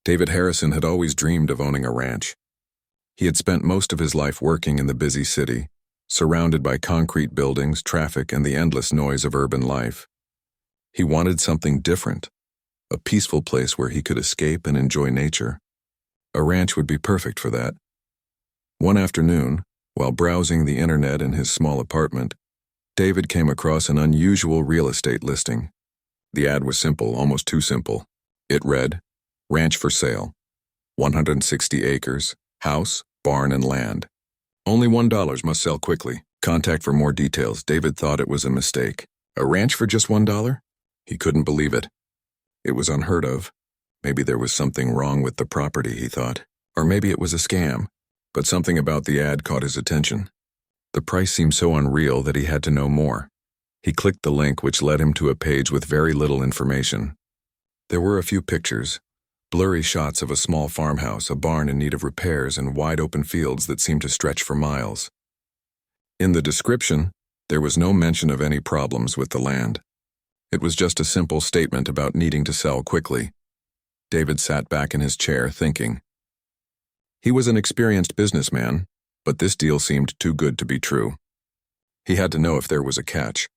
David Harrison had always dreamed of owning a ranch. He had spent most of his life working in the busy city, surrounded by concrete buildings, traffic, and the endless noise of urban life. He wanted something different, a peaceful place where he could escape and enjoy nature. A ranch would be perfect for that. One afternoon, while browsing the internet in his small apartment, David came across an unusual real estate listing. The ad was simple, almost too simple. It read, "Ranch for sale. 160 acres, house, barn, and land. Only $1, must sell quickly. Contact for more details." David thought it was a mistake. A ranch for just $1? He couldn't believe it. It was unheard of. Maybe there was something wrong with the property, he thought. Or maybe it was a scam. But something about the ad caught his attention. The price seemed so unreal that he had to know more. He clicked the link, which led him to a page with very little information. There were a few pictures, blurry shots of a small farmhouse, a barn in need of repairs, and wide-open fields that seemed to stretch for miles. In the description, there was no mention of any problems with the land. It was just a simple statement about needing to sell quickly. David sat back in his chair, thinking. He was an experienced businessman, but this deal seemed too good to be true. He had to know if there was a catch.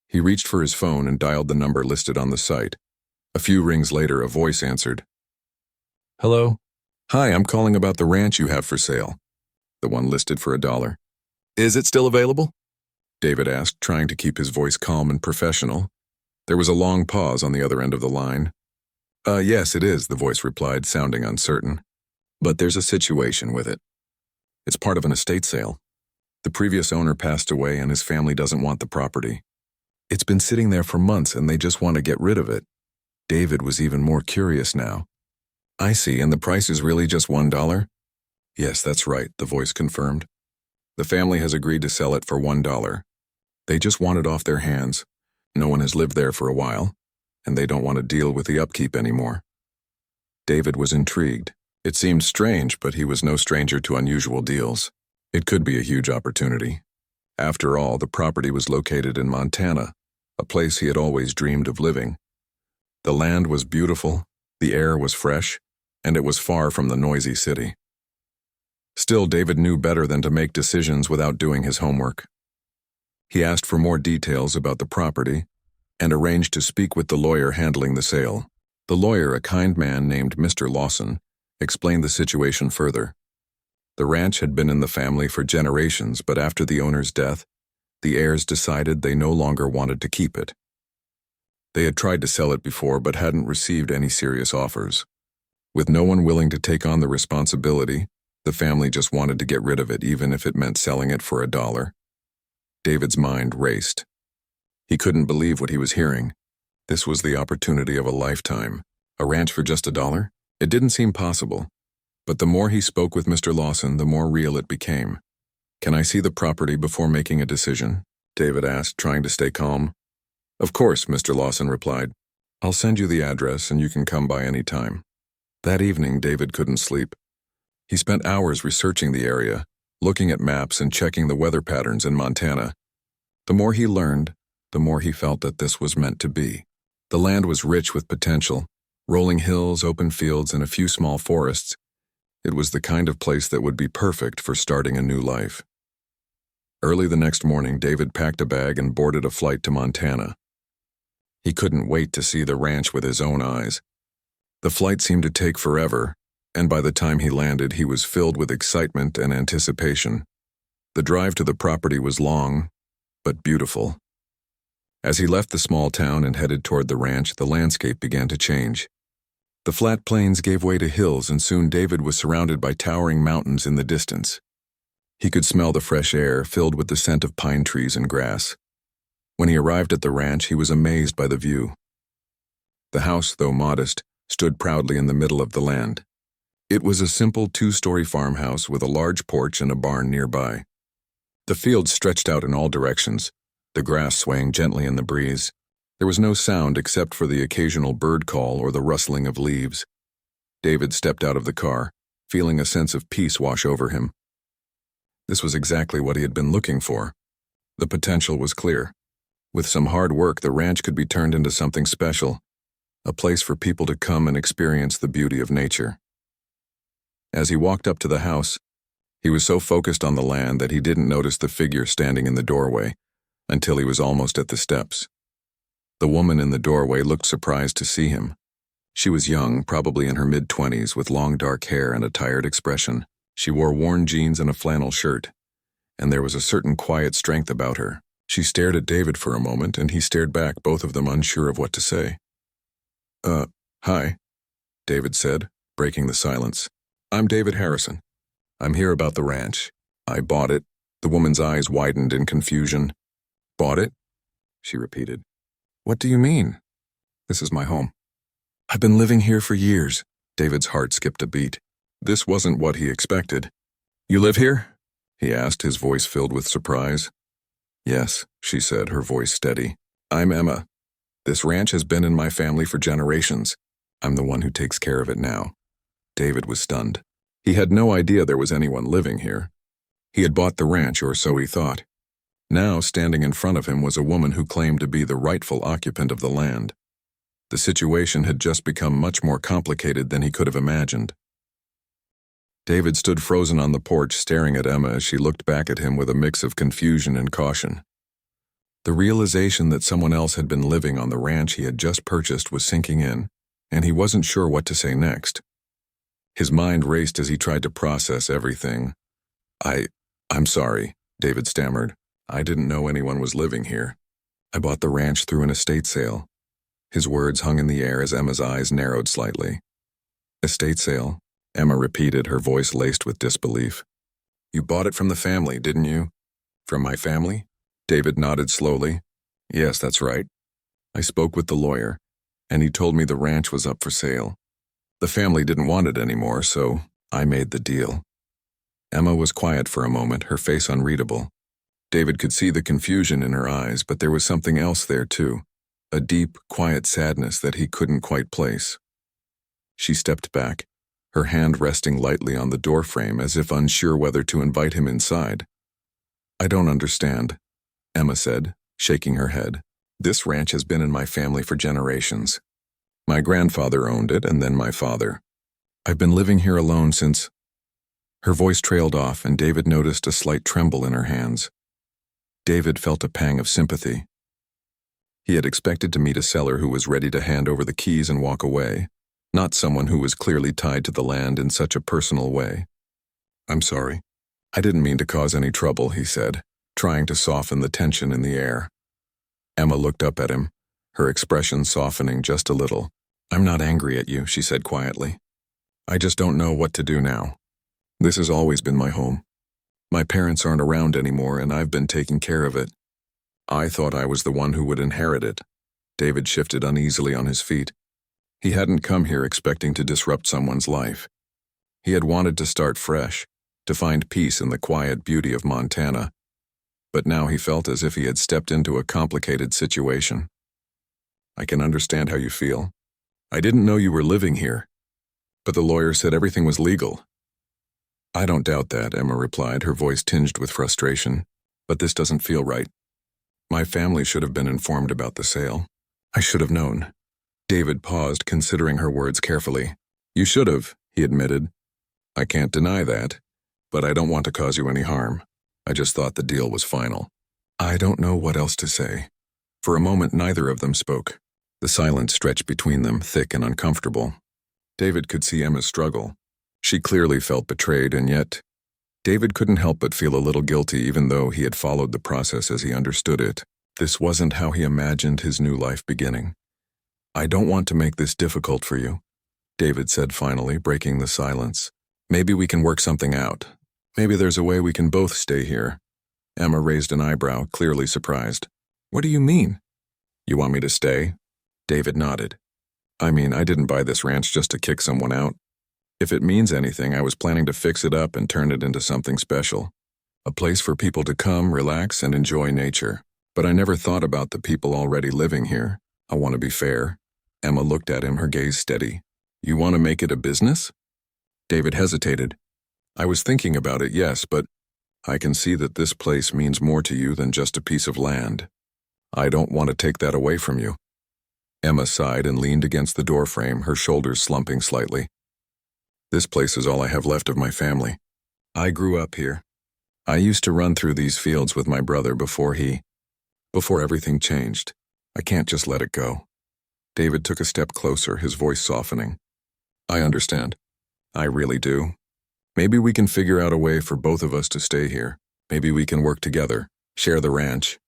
He reached for his phone and dialed the number listed on the site. A few rings later, a voice answered. "Hello? Hi, I'm calling about the ranch you have for sale. The one listed for $1. Is it still available?" David asked, trying to keep his voice calm and professional. There was a long pause on the other end of the line. Yes, it is," the voice replied, sounding uncertain. "But there's a situation with it. It's part of an estate sale. The previous owner passed away and his family doesn't want the property. It's been sitting there for months and they just want to get rid of it." David was even more curious now. "I see, and the price is really just $1? "Yes, that's right," the voice confirmed. "The family has agreed to sell it for $1. They just want it off their hands. No one has lived there for a while, and they don't want to deal with the upkeep anymore." David was intrigued. It seemed strange, but he was no stranger to unusual deals. It could be a huge opportunity. After all, the property was located in Montana, a place he had always dreamed of living. The land was beautiful, the air was fresh, and it was far from the noisy city. Still, David knew better than to make decisions without doing his homework. He asked for more details about the property and arranged to speak with the lawyer handling the sale. The lawyer, a kind man named Mr. Lawson, explained the situation further. The ranch had been in the family for generations, but after the owner's death, the heirs decided they no longer wanted to keep it. They had tried to sell it before but hadn't received any serious offers. With no one willing to take on the responsibility, the family just wanted to get rid of it, even if it meant selling it for $1. David's mind raced. He couldn't believe what he was hearing. This was the opportunity of a lifetime. A ranch for just $1? It didn't seem possible. But the more he spoke with Mr. Lawson, the more real it became. "Can I see the property before making a decision?" David asked, trying to stay calm. "Of course," Mr. Lawson replied. "I'll send you the address and you can come by any time." That evening, David couldn't sleep. He spent hours researching the area, looking at maps and checking the weather patterns in Montana. The more he learned, the more he felt that this was meant to be. The land was rich with potential, rolling hills, open fields, and a few small forests. It was the kind of place that would be perfect for starting a new life. Early the next morning, David packed a bag and boarded a flight to Montana. He couldn't wait to see the ranch with his own eyes. The flight seemed to take forever, and by the time he landed, he was filled with excitement and anticipation. The drive to the property was long, but beautiful. As he left the small town and headed toward the ranch, the landscape began to change. The flat plains gave way to hills, and soon David was surrounded by towering mountains in the distance. He could smell the fresh air, filled with the scent of pine trees and grass. When he arrived at the ranch, he was amazed by the view. The house, though modest, stood proudly in the middle of the land. It was a simple 2-story farmhouse with a large porch and a barn nearby. The fields stretched out in all directions, the grass swaying gently in the breeze. There was no sound except for the occasional bird call or the rustling of leaves. David stepped out of the car, feeling a sense of peace wash over him. This was exactly what he had been looking for. The potential was clear. With some hard work, the ranch could be turned into something special. a place for people to come and experience the beauty of nature. As he walked up to the house, he was so focused on the land that he didn't notice the figure standing in the doorway until he was almost at the steps. The woman in the doorway looked surprised to see him. She was young, probably in her mid-20s, with long dark hair and a tired expression. She wore worn jeans and a flannel shirt, and there was a certain quiet strength about her. She stared at David for a moment, and he stared back, both of them unsure of what to say. Hi, David said, breaking the silence. I'm David Harrison. I'm here about the ranch. I bought it. The woman's eyes widened in confusion. Bought it? She repeated. What do you mean? This is my home. I've been living here for years. David's heart skipped a beat. This wasn't what he expected. You live here? He asked, his voice filled with surprise. Yes, she said, her voice steady. I'm Emma. This ranch has been in my family for generations. I'm the one who takes care of it now. David was stunned. He had no idea there was anyone living here. He had bought the ranch, or so he thought. Now, standing in front of him was a woman who claimed to be the rightful occupant of the land. The situation had just become much more complicated than he could have imagined. David stood frozen on the porch, staring at Emma as she looked back at him with a mix of confusion and caution. The realization that someone else had been living on the ranch he had just purchased was sinking in, and he wasn't sure what to say next. His mind raced as he tried to process everything. I'm sorry, David stammered. I didn't know anyone was living here. I bought the ranch through an estate sale. His words hung in the air as Emma's eyes narrowed slightly. Estate sale? Emma repeated, her voice laced with disbelief. You bought it from the family, didn't you? From my family? David nodded slowly. Yes, that's right. I spoke with the lawyer, and he told me the ranch was up for sale. The family didn't want it anymore, so I made the deal. Emma was quiet for a moment, her face unreadable. David could see the confusion in her eyes, but there was something else there too, a deep, quiet sadness that he couldn't quite place. She stepped back, her hand resting lightly on the doorframe as if unsure whether to invite him inside. I don't understand, Emma said, shaking her head. This ranch has been in my family for generations. My grandfather owned it, and then my father. I've been living here alone since... Her voice trailed off, and David noticed a slight tremble in her hands. David felt a pang of sympathy. He had expected to meet a seller who was ready to hand over the keys and walk away, not someone who was clearly tied to the land in such a personal way. I'm sorry. I didn't mean to cause any trouble, he said, trying to soften the tension in the air. Emma looked up at him, her expression softening just a little. I'm not angry at you, she said quietly. I just don't know what to do now. This has always been my home. My parents aren't around anymore, and I've been taking care of it. I thought I was the one who would inherit it. David shifted uneasily on his feet. He hadn't come here expecting to disrupt someone's life. He had wanted to start fresh, to find peace in the quiet beauty of Montana. But now he felt as if he had stepped into a complicated situation. I can understand how you feel. I didn't know you were living here, but the lawyer said everything was legal. I don't doubt that, Emma replied, her voice tinged with frustration, but this doesn't feel right. My family should have been informed about the sale. I should have known. David paused, considering her words carefully. You should have, he admitted. I can't deny that, but I don't want to cause you any harm. I just thought the deal was final. I don't know what else to say. For a moment, neither of them spoke. The silence stretched between them, thick and uncomfortable. David could see Emma's struggle. She clearly felt betrayed, and yet, David couldn't help but feel a little guilty even though he had followed the process as he understood it. This wasn't how he imagined his new life beginning. I don't want to make this difficult for you, David said finally, breaking the silence. Maybe we can work something out. Maybe there's a way we can both stay here. Emma raised an eyebrow, clearly surprised. What do you mean? You want me to stay? David nodded. I mean, I didn't buy this ranch just to kick someone out. If it means anything, I was planning to fix it up and turn it into something special. A place for people to come, relax, and enjoy nature. But I never thought about the people already living here. I want to be fair. Emma looked at him, her gaze steady. You want to make it a business? David hesitated. I was thinking about it, yes, but I can see that this place means more to you than just a piece of land. I don't want to take that away from you. Emma sighed and leaned against the doorframe, her shoulders slumping slightly. This place is all I have left of my family. I grew up here. I used to run through these fields with my brother before everything changed. I can't just let it go. David took a step closer, his voice softening. I understand. I really do. Maybe we can figure out a way for both of us to stay here. Maybe we can work together, share the ranch.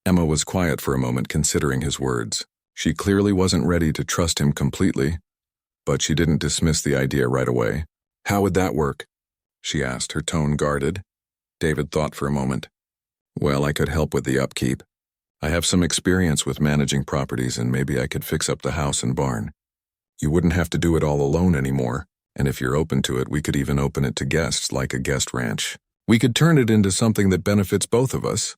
Emma was quiet for a moment, considering his words. She clearly wasn't ready to trust him completely, but she didn't dismiss the idea right away. How would that work? She asked, her tone guarded. David thought for a moment. Well, I could help with the upkeep. I have some experience with managing properties, and maybe I could fix up the house and barn. You wouldn't have to do it all alone anymore, and if you're open to it, we could even open it to guests, like a guest ranch. We could turn it into something that benefits both of us.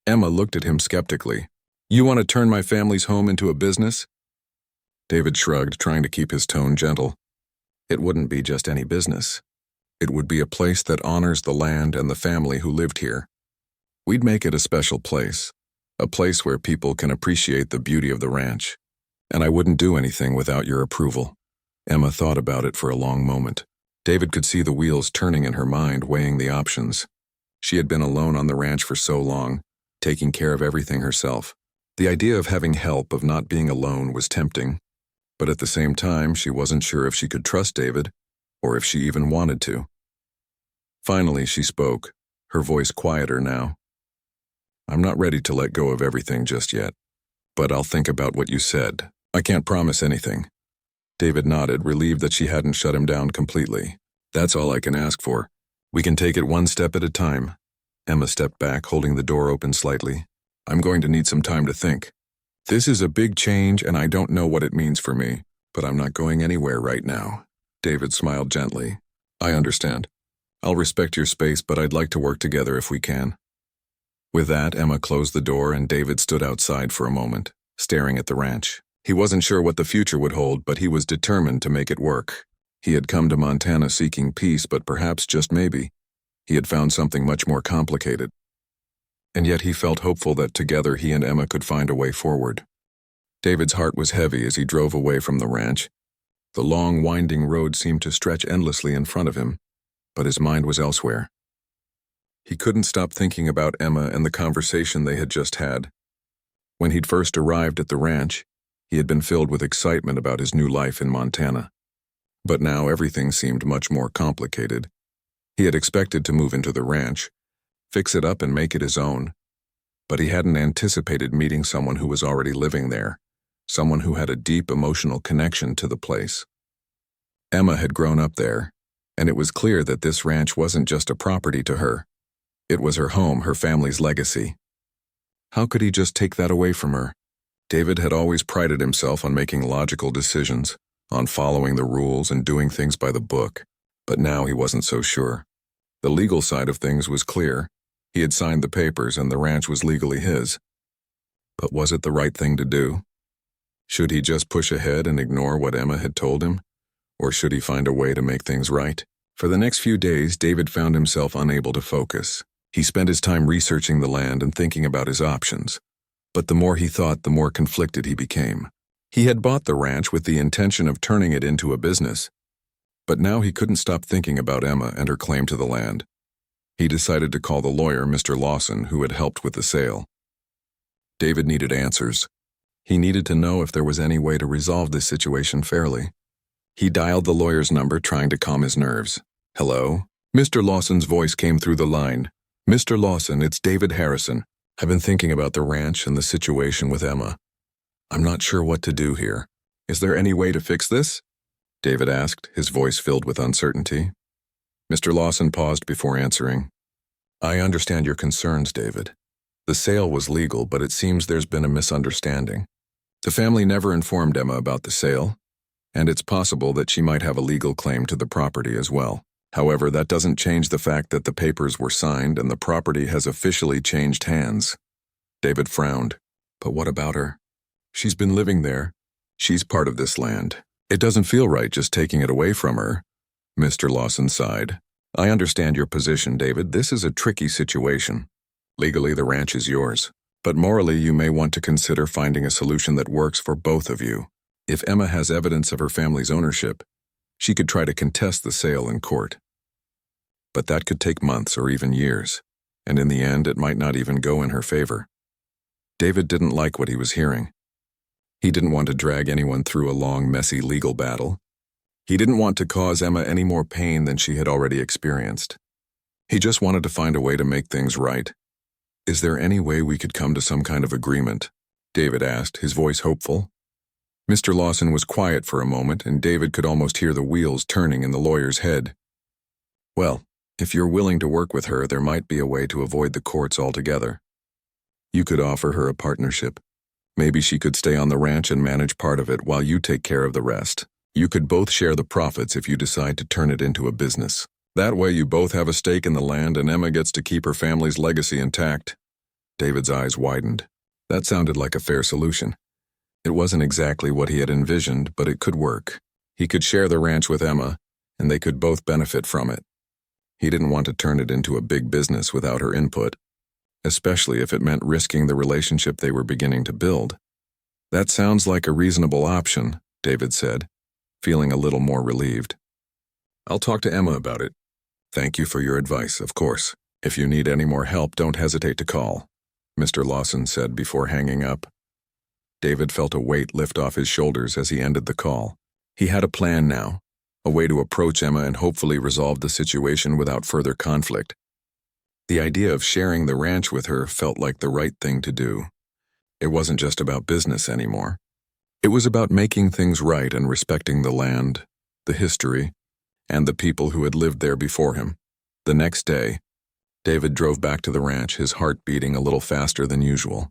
Emma looked at him skeptically. You want to turn my family's home into a business? David shrugged, trying to keep his tone gentle. It wouldn't be just any business. It would be a place that honors the land and the family who lived here. We'd make it a special place, a place where people can appreciate the beauty of the ranch. And I wouldn't do anything without your approval. Emma thought about it for a long moment. David could see the wheels turning in her mind, weighing the options. She had been alone on the ranch for so long, taking care of everything herself. The idea of having help, of not being alone, was tempting. But at the same time, she wasn't sure if she could trust David, or if she even wanted to. Finally, she spoke, her voice quieter now. I'm not ready to let go of everything just yet, but I'll think about what you said. I can't promise anything. David nodded, relieved that she hadn't shut him down completely. That's all I can ask for. We can take it one step at a time. Emma stepped back, holding the door open slightly. I'm going to need some time to think. This is a big change, and I don't know what it means for me, but I'm not going anywhere right now. David smiled gently. I understand. I'll respect your space, but I'd like to work together if we can. With that, Emma closed the door and David stood outside for a moment, staring at the ranch. He wasn't sure what the future would hold, but he was determined to make it work. He had come to Montana seeking peace, but perhaps, just maybe, he had found something much more complicated. And yet he felt hopeful that together he and Emma could find a way forward. David's heart was heavy as he drove away from the ranch. The long, winding road seemed to stretch endlessly in front of him, but his mind was elsewhere. He couldn't stop thinking about Emma and the conversation they had just had. When he'd first arrived at the ranch, he had been filled with excitement about his new life in Montana. But now everything seemed much more complicated. He had expected to move into the ranch, fix it up and make it his own. But he hadn't anticipated meeting someone who was already living there, someone who had a deep emotional connection to the place. Emma had grown up there, and it was clear that this ranch wasn't just a property to her. It was her home, her family's legacy. How could he just take that away from her? David had always prided himself on making logical decisions, on following the rules and doing things by the book, but now he wasn't so sure. The legal side of things was clear. He had signed the papers and the ranch was legally his. But was it the right thing to do? Should he just push ahead and ignore what Emma had told him? Or should he find a way to make things right? For the next few days, David found himself unable to focus. He spent his time researching the land and thinking about his options. But the more he thought, the more conflicted he became. He had bought the ranch with the intention of turning it into a business. But now he couldn't stop thinking about Emma and her claim to the land. He decided to call the lawyer, Mr. Lawson, who had helped with the sale. David needed answers. He needed to know if there was any way to resolve this situation fairly. He dialed the lawyer's number, trying to calm his nerves. Hello? Mr. Lawson's voice came through the line. Mr. Lawson, it's David Harrison. I've been thinking about the ranch and the situation with Emma. I'm not sure what to do here. Is there any way to fix this? David asked, his voice filled with uncertainty. Mr. Lawson paused before answering. I understand your concerns, David. The sale was legal, but it seems there's been a misunderstanding. The family never informed Emma about the sale, and it's possible that she might have a legal claim to the property as well. However, that doesn't change the fact that the papers were signed and the property has officially changed hands. David frowned. But what about her? She's been living there. She's part of this land. It doesn't feel right just taking it away from her. Mr. Lawson sighed. I understand your position, David. This is a tricky situation. Legally, the ranch is yours. But morally, you may want to consider finding a solution that works for both of you. If Emma has evidence of her family's ownership, she could try to contest the sale in court. But that could take months or even years, and in the end, it might not even go in her favor. David didn't like what he was hearing. He didn't want to drag anyone through a long, messy legal battle. He didn't want to cause Emma any more pain than she had already experienced. He just wanted to find a way to make things right. "Is there any way we could come to some kind of agreement?" David asked, his voice hopeful. Mr. Lawson was quiet for a moment, and David could almost hear the wheels turning in the lawyer's head. "Well, if you're willing to work with her, there might be a way to avoid the courts altogether. You could offer her a partnership. Maybe she could stay on the ranch and manage part of it while you take care of the rest. You could both share the profits if you decide to turn it into a business. That way you both have a stake in the land and Emma gets to keep her family's legacy intact." David's eyes widened. That sounded like a fair solution. It wasn't exactly what he had envisioned, but it could work. He could share the ranch with Emma, and they could both benefit from it. He didn't want to turn it into a big business without her input, especially if it meant risking the relationship they were beginning to build. "That sounds like a reasonable option," David said, feeling a little more relieved. "I'll talk to Emma about it. Thank you for your advice, of course. If you need any more help, don't hesitate to call," Mr. Lawson said before hanging up. David felt a weight lift off his shoulders as he ended the call. He had a plan now, a way to approach Emma and hopefully resolve the situation without further conflict. The idea of sharing the ranch with her felt like the right thing to do. It wasn't just about business anymore. It was about making things right and respecting the land, the history, and the people who had lived there before him. The next day, David drove back to the ranch, his heart beating a little faster than usual.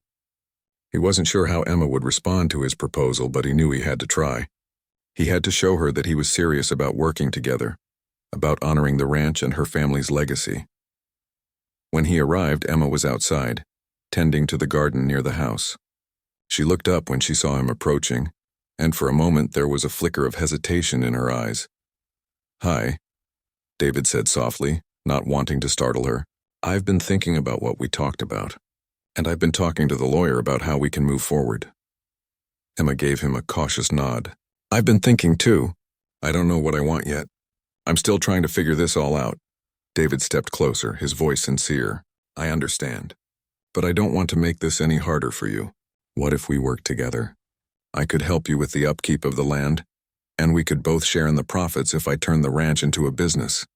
He wasn't sure how Emma would respond to his proposal, but he knew he had to try. He had to show her that he was serious about working together, about honoring the ranch and her family's legacy. When he arrived, Emma was outside, tending to the garden near the house. She looked up when she saw him approaching, and for a moment there was a flicker of hesitation in her eyes. "Hi," David said softly, not wanting to startle her. "I've been thinking about what we talked about, and I've been talking to the lawyer about how we can move forward." Emma gave him a cautious nod. "I've been thinking too. I don't know what I want yet. I'm still trying to figure this all out." David stepped closer, his voice sincere. "I understand, but I don't want to make this any harder for you. What if we work together? I could help you with the upkeep of the land, and we could both share in the profits if I turn the ranch into a business.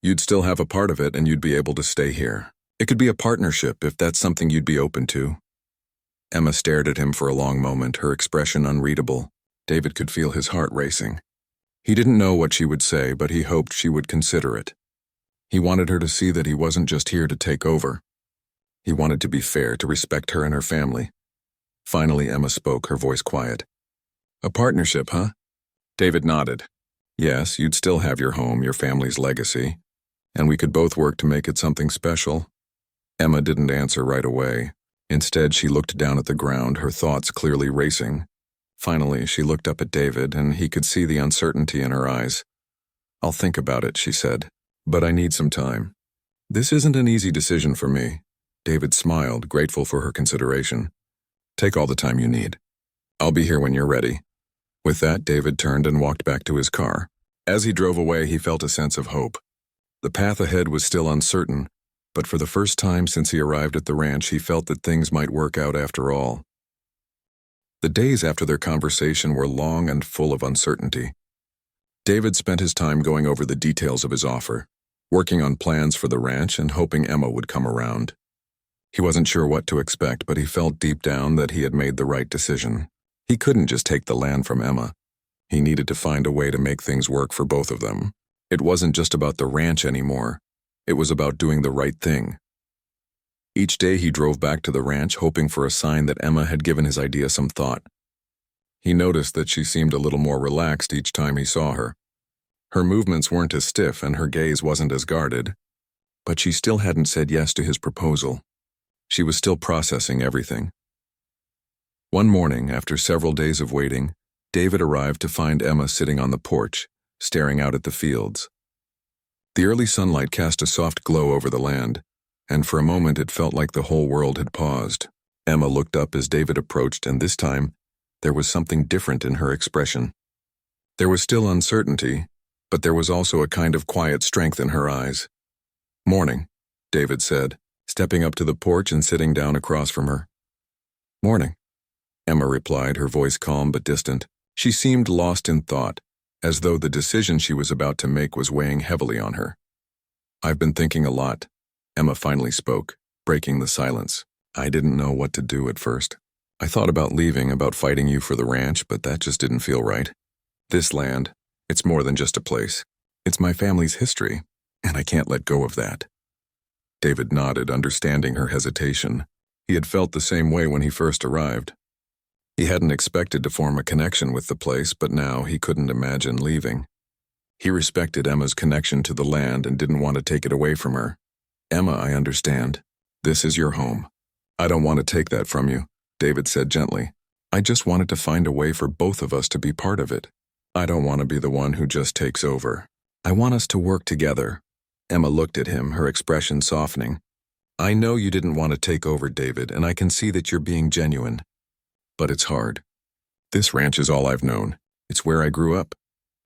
You'd still have a part of it and you'd be able to stay here. It could be a partnership if that's something you'd be open to." Emma stared at him for a long moment, her expression unreadable. David could feel his heart racing. He didn't know what she would say, but he hoped she would consider it. He wanted her to see that he wasn't just here to take over. He wanted to be fair, to respect her and her family. Finally, Emma spoke, her voice quiet. "A partnership, huh?" David nodded. "Yes, you'd still have your home, your family's legacy, and we could both work to make it something special." Emma didn't answer right away. Instead, she looked down at the ground, her thoughts clearly racing. Finally, she looked up at David, and he could see the uncertainty in her eyes. "I'll think about it," she said, "but I need some time. This isn't an easy decision for me." David smiled, grateful for her consideration. "Take all the time you need. I'll be here when you're ready." With that, David turned and walked back to his car. As he drove away, he felt a sense of hope. The path ahead was still uncertain, but for the first time since he arrived at the ranch, he felt that things might work out after all. The days after their conversation were long and full of uncertainty. David spent his time going over the details of his offer, working on plans for the ranch and hoping Emma would come around. He wasn't sure what to expect, but he felt deep down that he had made the right decision. He couldn't just take the land from Emma. He needed to find a way to make things work for both of them. It wasn't just about the ranch anymore. It was about doing the right thing. Each day he drove back to the ranch, hoping for a sign that Emma had given his idea some thought. He noticed that she seemed a little more relaxed each time he saw her. Her movements weren't as stiff and her gaze wasn't as guarded, but she still hadn't said yes to his proposal. She was still processing everything. One morning, after several days of waiting, David arrived to find Emma sitting on the porch, staring out at the fields. The early sunlight cast a soft glow over the land, and for a moment it felt like the whole world had paused. Emma looked up as David approached, and this time, there was something different in her expression. There was still uncertainty, but there was also a kind of quiet strength in her eyes. "Morning," David said, stepping up to the porch and sitting down across from her. "Morning," Emma replied, her voice calm but distant. She seemed lost in thought, as though the decision she was about to make was weighing heavily on her. "I've been thinking a lot," Emma finally spoke, breaking the silence. "I didn't know what to do at first. I thought about leaving, about fighting you for the ranch, but that just didn't feel right. This land, it's more than just a place. It's my family's history, and I can't let go of that." David nodded, understanding her hesitation. He had felt the same way when he first arrived. He hadn't expected to form a connection with the place, but now he couldn't imagine leaving. He respected Emma's connection to the land and didn't want to take it away from her. "Emma, I understand. This is your home. I don't want to take that from you," David said gently. "I just wanted to find a way for both of us to be part of it. I don't want to be the one who just takes over. I want us to work together." Emma looked at him, her expression softening. "I know you didn't want to take over, David, and I can see that you're being genuine. But it's hard. This ranch is all I've known. It's where I grew up,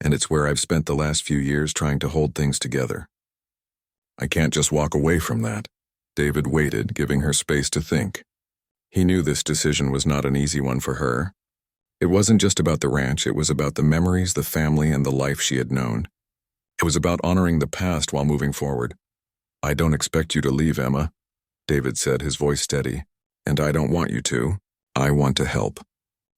and it's where I've spent the last few years trying to hold things together. I can't just walk away from that." David waited, giving her space to think. He knew this decision was not an easy one for her. It wasn't just about the ranch, it was about the memories, the family, and the life she had known. It was about honoring the past while moving forward. "I don't expect you to leave, Emma," David said, his voice steady. "And I don't want you to. I want to help.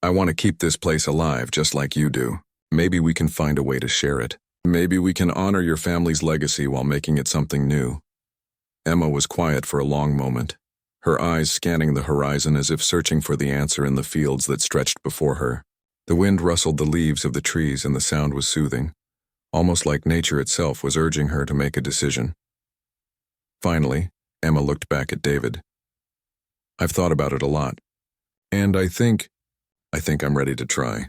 I want to keep this place alive just like you do. Maybe we can find a way to share it. Maybe we can honor your family's legacy while making it something new." Emma was quiet for a long moment, her eyes scanning the horizon as if searching for the answer in the fields that stretched before her. The wind rustled the leaves of the trees and the sound was soothing, almost like nature itself was urging her to make a decision. Finally, Emma looked back at David. "I've thought about it a lot, and I think I'm ready to try.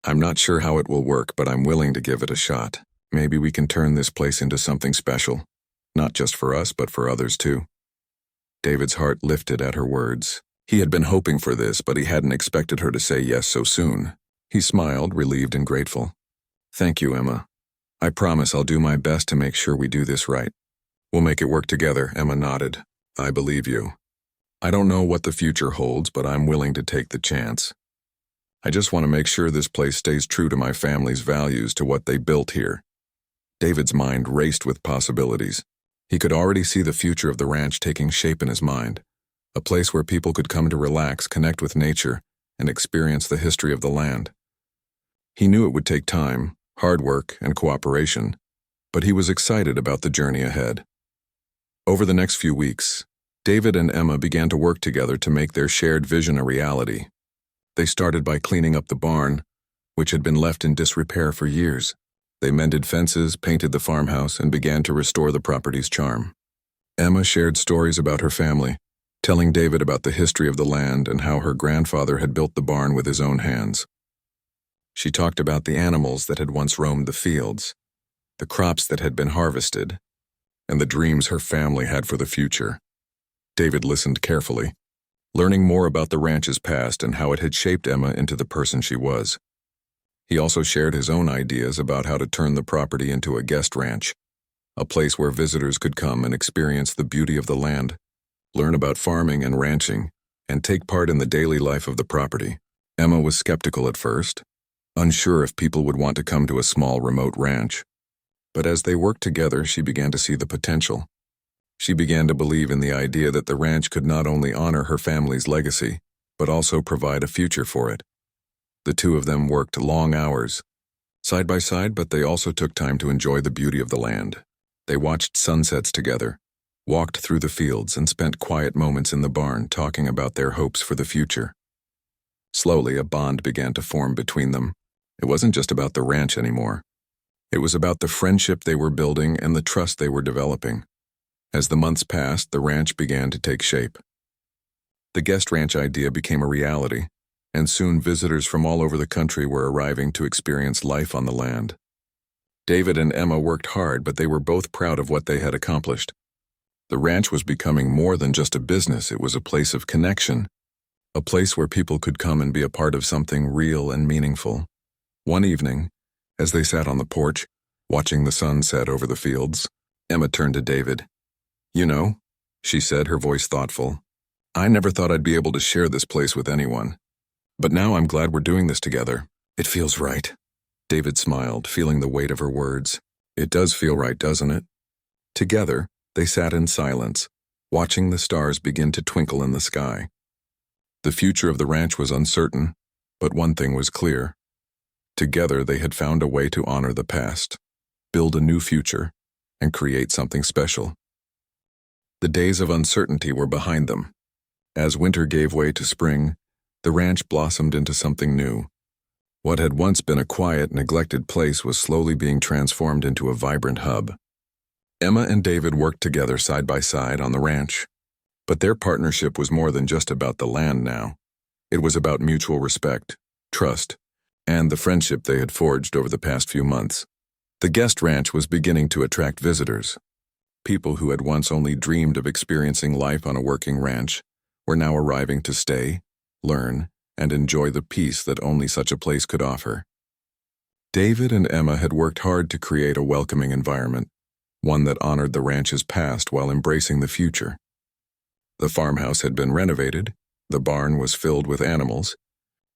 I'm not sure how it will work, but I'm willing to give it a shot. Maybe we can turn this place into something special, not just for us, but for others too." David's heart lifted at her words. He had been hoping for this, but he hadn't expected her to say yes so soon. He smiled, relieved and grateful. "Thank you, Emma. I promise I'll do my best to make sure we do this right." "We'll make it work together," Emma nodded. "I believe you. I don't know what the future holds, but I'm willing to take the chance. I just want to make sure this place stays true to my family's values, to what they built here." David's mind raced with possibilities. He could already see the future of the ranch taking shape in his mind, a place where people could come to relax, connect with nature, and experience the history of the land. He knew it would take time, hard work, and cooperation, but he was excited about the journey ahead. Over the next few weeks, David and Emma began to work together to make their shared vision a reality. They started by cleaning up the barn, which had been left in disrepair for years. They mended fences, painted the farmhouse, and began to restore the property's charm. Emma shared stories about her family, telling David about the history of the land and how her grandfather had built the barn with his own hands. She talked about the animals that had once roamed the fields, the crops that had been harvested, and the dreams her family had for the future. David listened carefully, learning more about the ranch's past and how it had shaped Emma into the person she was. He also shared his own ideas about how to turn the property into a guest ranch, a place where visitors could come and experience the beauty of the land, learn about farming and ranching, and take part in the daily life of the property. Emma was skeptical at first, unsure if people would want to come to a small, remote ranch. But as they worked together, she began to see the potential. She began to believe in the idea that the ranch could not only honor her family's legacy, but also provide a future for it. The two of them worked long hours, side by side, but they also took time to enjoy the beauty of the land. They watched sunsets together, walked through the fields, and spent quiet moments in the barn talking about their hopes for the future. Slowly, a bond began to form between them. It wasn't just about the ranch anymore. It was about the friendship they were building and the trust they were developing. As the months passed, the ranch began to take shape. The guest ranch idea became a reality, and soon visitors from all over the country were arriving to experience life on the land. David and Emma worked hard, but they were both proud of what they had accomplished. The ranch was becoming more than just a business, it was a place of connection, a place where people could come and be a part of something real and meaningful. One evening, as they sat on the porch, watching the sun set over the fields, Emma turned to David. "You know," she said, her voice thoughtful, "I never thought I'd be able to share this place with anyone. But now I'm glad we're doing this together. It feels right." David smiled, feeling the weight of her words. "It does feel right, doesn't it?" Together, they sat in silence, watching the stars begin to twinkle in the sky. The future of the ranch was uncertain, but one thing was clear. Together they had found a way to honor the past, build a new future, and create something special. The days of uncertainty were behind them. As winter gave way to spring, the ranch blossomed into something new. What had once been a quiet, neglected place was slowly being transformed into a vibrant hub. Emma and David worked together side by side on the ranch. But their partnership was more than just about the land now. It was about mutual respect, trust, and the friendship they had forged over the past few months. The guest ranch was beginning to attract visitors. People who had once only dreamed of experiencing life on a working ranch were now arriving to stay, learn, and enjoy the peace that only such a place could offer. David and Emma had worked hard to create a welcoming environment, one that honored the ranch's past while embracing the future. The farmhouse had been renovated, the barn was filled with animals,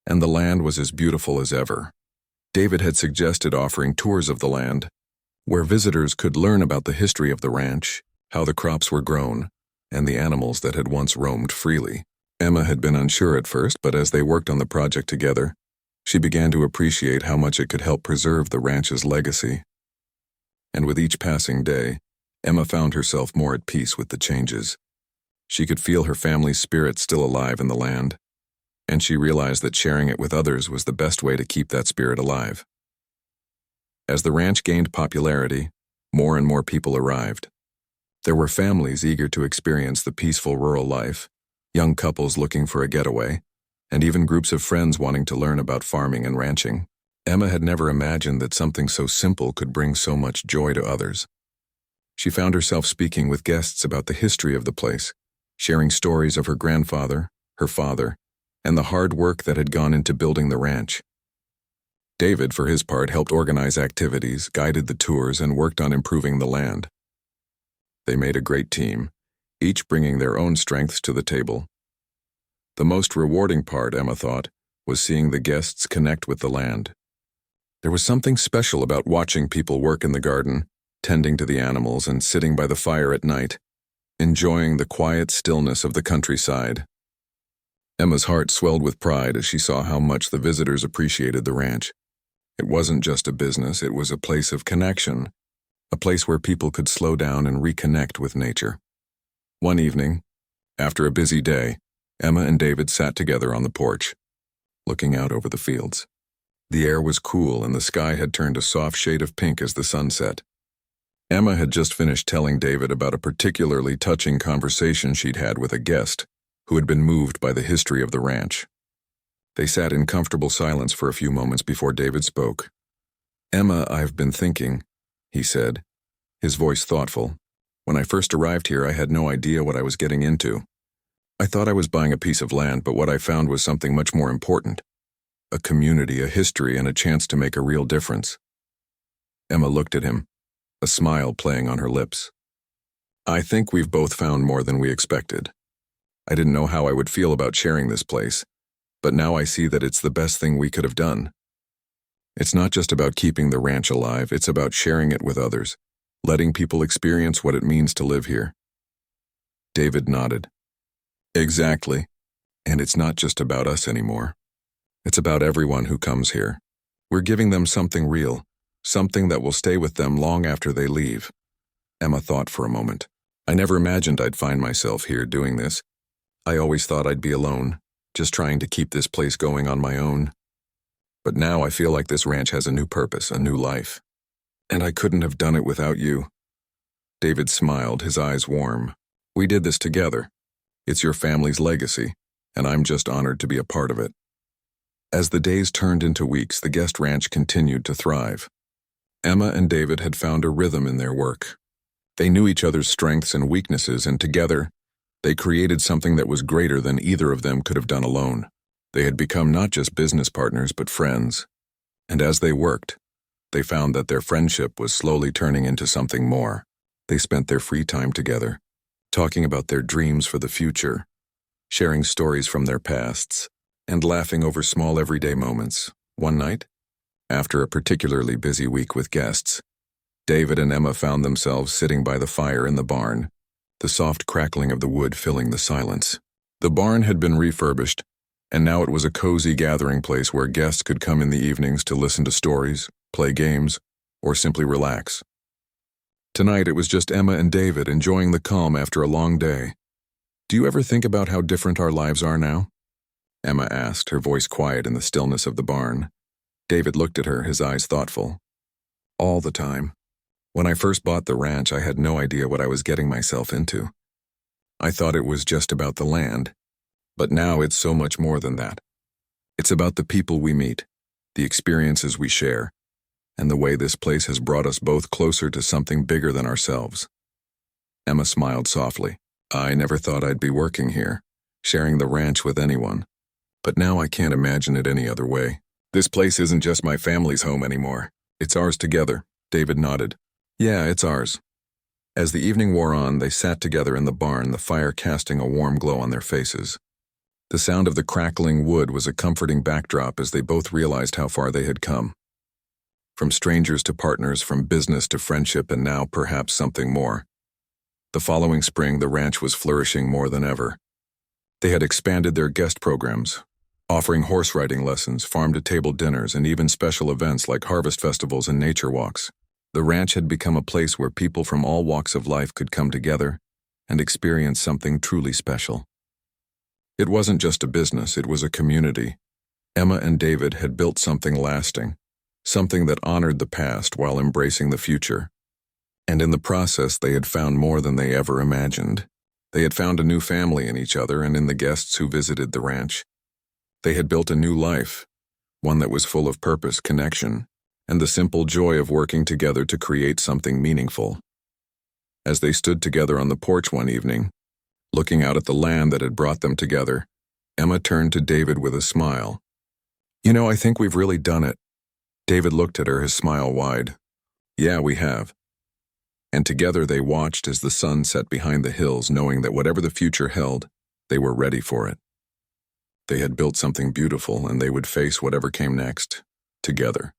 and the land was as beautiful as ever. David had suggested offering tours of the land, where visitors could learn about the history of the ranch, how the crops were grown, and the animals that had once roamed freely. Emma had been unsure at first, but as they worked on the project together, she began to appreciate how much it could help preserve the ranch's legacy. And with each passing day, Emma found herself more at peace with the changes. She could feel her family's spirit still alive in the land, and she realized that sharing it with others was the best way to keep that spirit alive. As the ranch gained popularity, more and more people arrived. There were families eager to experience the peaceful rural life, young couples looking for a getaway, and even groups of friends wanting to learn about farming and ranching. Emma had never imagined that something so simple could bring so much joy to others. She found herself speaking with guests about the history of the place, sharing stories of her grandfather, her father, and the hard work that had gone into building the ranch. David, for his part, helped organize activities, guided the tours, and worked on improving the land. They made a great team, each bringing their own strengths to the table. The most rewarding part, Emma thought, was seeing the guests connect with the land. There was something special about watching people work in the garden, tending to the animals, and sitting by the fire at night, enjoying the quiet stillness of the countryside. Emma's heart swelled with pride as she saw how much the visitors appreciated the ranch. It wasn't just a business, it was a place of connection, a place where people could slow down and reconnect with nature. One evening, after a busy day, Emma and David sat together on the porch, looking out over the fields. The air was cool and the sky had turned a soft shade of pink as the sun set. Emma had just finished telling David about a particularly touching conversation she'd had with a guest who had been moved by the history of the ranch. They sat in comfortable silence for a few moments before David spoke. "Emma, I've been thinking," he said, his voice thoughtful. "When I first arrived here, I had no idea what I was getting into. I thought I was buying a piece of land, but what I found was something much more important. A community, a history, and a chance to make a real difference." Emma looked at him, a smile playing on her lips. "I think we've both found more than we expected. I didn't know how I would feel about sharing this place, but now I see that it's the best thing we could have done. It's not just about keeping the ranch alive, it's about sharing it with others, letting people experience what it means to live here." David nodded. "Exactly. And it's not just about us anymore. It's about everyone who comes here. We're giving them something real, something that will stay with them long after they leave." Emma thought for a moment. "I never imagined I'd find myself here doing this. I always thought I'd be alone, just trying to keep this place going on my own. But now I feel like this ranch has a new purpose, a new life. And I couldn't have done it without you." David smiled, his eyes warm. "We did this together. It's your family's legacy, and I'm just honored to be a part of it." As the days turned into weeks, the guest ranch continued to thrive. Emma and David had found a rhythm in their work. They knew each other's strengths and weaknesses, and together, They created something that was greater than either of them could have done alone. They had become not just business partners, but friends. And as they worked, they found that their friendship was slowly turning into something more. They spent their free time together, talking about their dreams for the future, sharing stories from their pasts, and laughing over small everyday moments. One night, after a particularly busy week with guests, David and Emma found themselves sitting by the fire in the barn, the soft crackling of the wood filling the silence. The barn had been refurbished, and now it was a cozy gathering place where guests could come in the evenings to listen to stories, play games, or simply relax. Tonight it was just Emma and David enjoying the calm after a long day. "Do you ever think about how different our lives are now?" Emma asked, her voice quiet in the stillness of the barn. David looked at her, his eyes thoughtful. "All the time. When I first bought the ranch, I had no idea what I was getting myself into. I thought it was just about the land, but now it's so much more than that. It's about the people we meet, the experiences we share, and the way this place has brought us both closer to something bigger than ourselves." Emma smiled softly. "I never thought I'd be working here, sharing the ranch with anyone, but now I can't imagine it any other way. This place isn't just my family's home anymore. It's ours together." David nodded. "Yeah, it's ours." As the evening wore on, they sat together in the barn, the fire casting a warm glow on their faces. The sound of the crackling wood was a comforting backdrop as they both realized how far they had come. From strangers to partners, from business to friendship, and now perhaps something more. The following spring, the ranch was flourishing more than ever. They had expanded their guest programs, offering horse riding lessons, farm-to-table dinners, and even special events like harvest festivals and nature walks. The ranch had become a place where people from all walks of life could come together and experience something truly special. It wasn't just a business, it was a community. Emma and David had built something lasting, something that honored the past while embracing the future. And in the process, they had found more than they ever imagined. They had found a new family in each other and in the guests who visited the ranch. They had built a new life, one that was full of purpose, connection, and the simple joy of working together to create something meaningful. As they stood together on the porch one evening, looking out at the land that had brought them together, Emma turned to David with a smile. "You know, I think we've really done it." David looked at her, his smile wide. "Yeah, we have." And together they watched as the sun set behind the hills, knowing that whatever the future held, they were ready for it. They had built something beautiful, and they would face whatever came next, together.